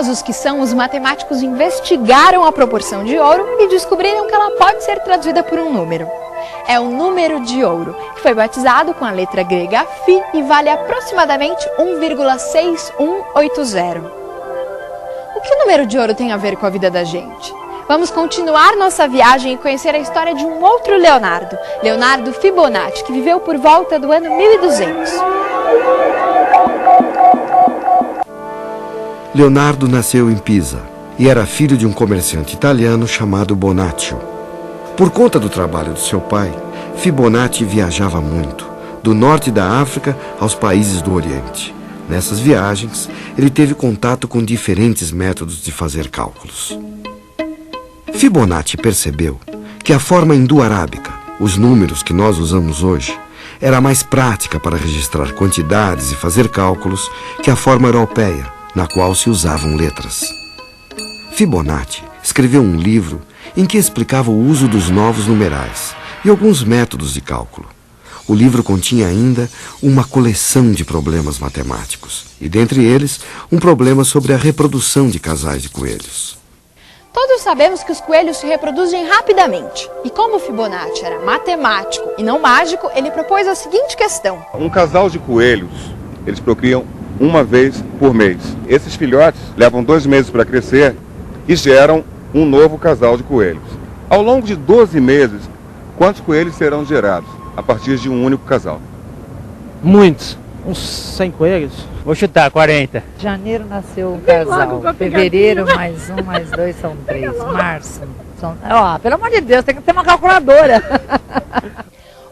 Curiosos que são, os matemáticos investigaram a proporção de ouro e descobriram que ela pode ser traduzida por um número. É o número de ouro, que foi batizado com a letra grega Φ e vale aproximadamente 1,6180. O que o número de ouro tem a ver com a vida da gente? Vamos continuar nossa viagem e conhecer a história de um outro Leonardo, Leonardo Fibonacci, que viveu por volta do ano 1200. Leonardo nasceu em Pisa e era filho de um comerciante italiano chamado Bonaccio. Por conta do trabalho do seu pai, Fibonacci viajava muito, do norte da África aos países do Oriente. Nessas viagens, ele teve contato com diferentes métodos de fazer cálculos. Fibonacci percebeu que a forma hindu-arábica, os números que nós usamos hoje, era mais prática para registrar quantidades e fazer cálculos que a forma europeia, na qual se usavam letras. Fibonacci escreveu um livro em que explicava o uso dos novos numerais e alguns métodos de cálculo. O livro continha ainda uma coleção de problemas matemáticos, e dentre eles, um problema sobre a reprodução de casais de coelhos. Todos sabemos que os coelhos se reproduzem rapidamente. E como Fibonacci era matemático e não mágico, ele propôs a seguinte questão. Um casal de coelhos, eles procriam uma vez por mês. Esses filhotes levam 2 meses para crescer e geram um novo casal de coelhos. Ao longo de 12 meses, quantos coelhos serão gerados a partir de um único casal? Muitos. Uns 100 coelhos. Vou chutar, 40. Janeiro nasceu um casal. Fevereiro, mais 1, mais 2 são 3. Março. Pelo amor de Deus, tem que ter uma calculadora.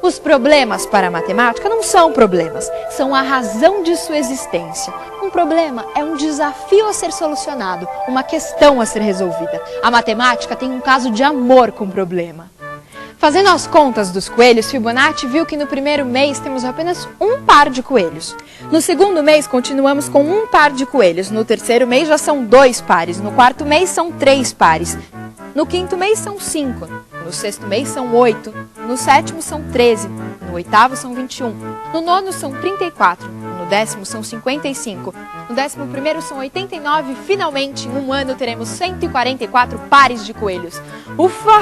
Os problemas para a matemática não são problemas, são a razão de sua existência. Um problema é um desafio a ser solucionado, uma questão a ser resolvida. A matemática tem um caso de amor com o problema. Fazendo as contas dos coelhos, Fibonacci viu que no primeiro mês temos apenas um par de coelhos. No segundo mês continuamos com um par de coelhos, no terceiro mês já são 2 pares, no quarto mês são 3 pares, no quinto mês são 5, no sexto mês são 8, no sétimo são 13, no oitavo são 21, no nono são 34, no 10º são 55, no 11º são 89 e finalmente em um ano teremos 144 pares de coelhos. Ufa!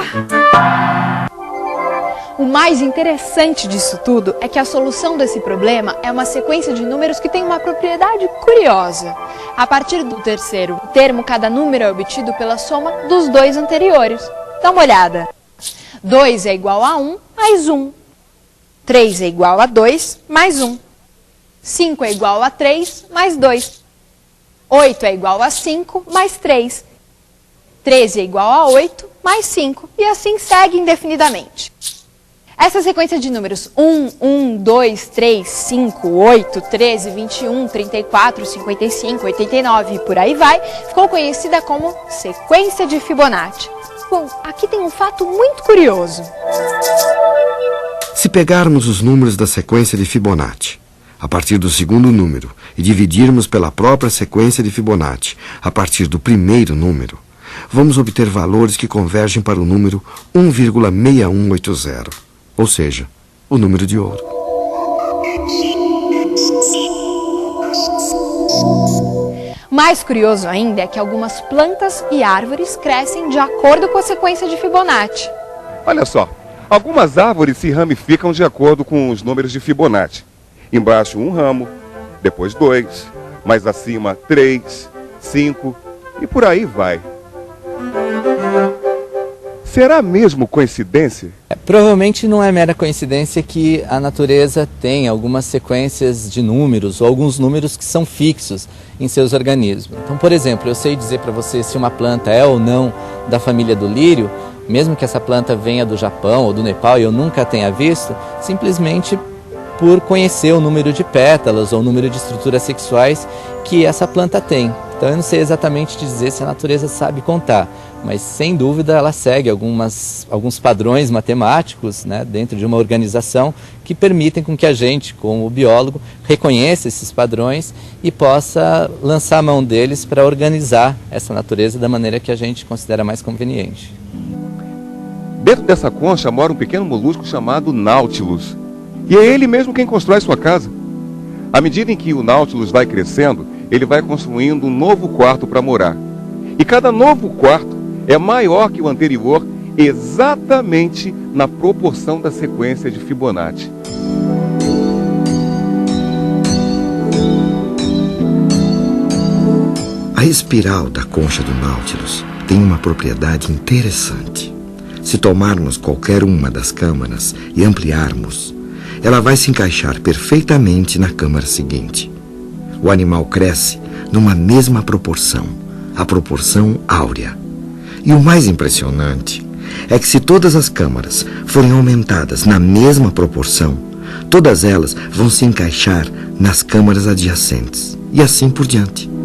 O mais interessante disso tudo é que a solução desse problema é uma sequência de números que tem uma propriedade curiosa. A partir do terceiro termo, cada número é obtido pela soma dos 2 anteriores. Dá uma olhada. 2 é igual a 1 mais 1. 3 é igual a 2 mais 1. 5 é igual a 3 mais 2. 8 é igual a 5 mais 3. 13 é igual a 8 mais 5. E assim segue indefinidamente. Essa sequência de números 1, 1, 2, 3, 5, 8, 13, 21, 34, 55, 89 e por aí vai, ficou conhecida como sequência de Fibonacci. Bom, aqui tem um fato muito curioso. Se pegarmos os números da sequência de Fibonacci, a partir do segundo número, e dividirmos pela própria sequência de Fibonacci, a partir do primeiro número, vamos obter valores que convergem para o número 1,6180. Ou seja, o número de ouro. Mais curioso ainda é que algumas plantas e árvores crescem de acordo com a sequência de Fibonacci. Olha só, algumas árvores se ramificam de acordo com os números de Fibonacci. Embaixo um ramo, depois 2, mais acima 3, 5 e por aí vai. Será mesmo coincidência? Provavelmente não é mera coincidência que a natureza tem algumas sequências de números ou alguns números que são fixos em seus organismos. Então, por exemplo, eu sei dizer para você se uma planta é ou não da família do lírio, mesmo que essa planta venha do Japão ou do Nepal e eu nunca tenha visto, simplesmente por conhecer o número de pétalas ou o número de estruturas sexuais que essa planta tem. Então eu não sei exatamente dizer se a natureza sabe contar, mas sem dúvida ela segue alguns padrões matemáticos, né, dentro de uma organização que permitem com que a gente, como biólogo, reconheça esses padrões e possa lançar a mão deles para organizar essa natureza da maneira que a gente considera mais conveniente. Dentro dessa concha mora um pequeno molusco chamado Nautilus. E é ele mesmo quem constrói sua casa. À medida em que o Nautilus vai crescendo, ele vai construindo um novo quarto para morar. E cada novo quarto é maior que o anterior, exatamente na proporção da sequência de Fibonacci. A espiral da concha do Nautilus tem uma propriedade interessante. Se tomarmos qualquer uma das câmaras e ampliarmos, ela vai se encaixar perfeitamente na câmara seguinte. O animal cresce numa mesma proporção, a proporção áurea. E o mais impressionante é que se todas as câmaras forem aumentadas na mesma proporção, todas elas vão se encaixar nas câmaras adjacentes, e assim por diante.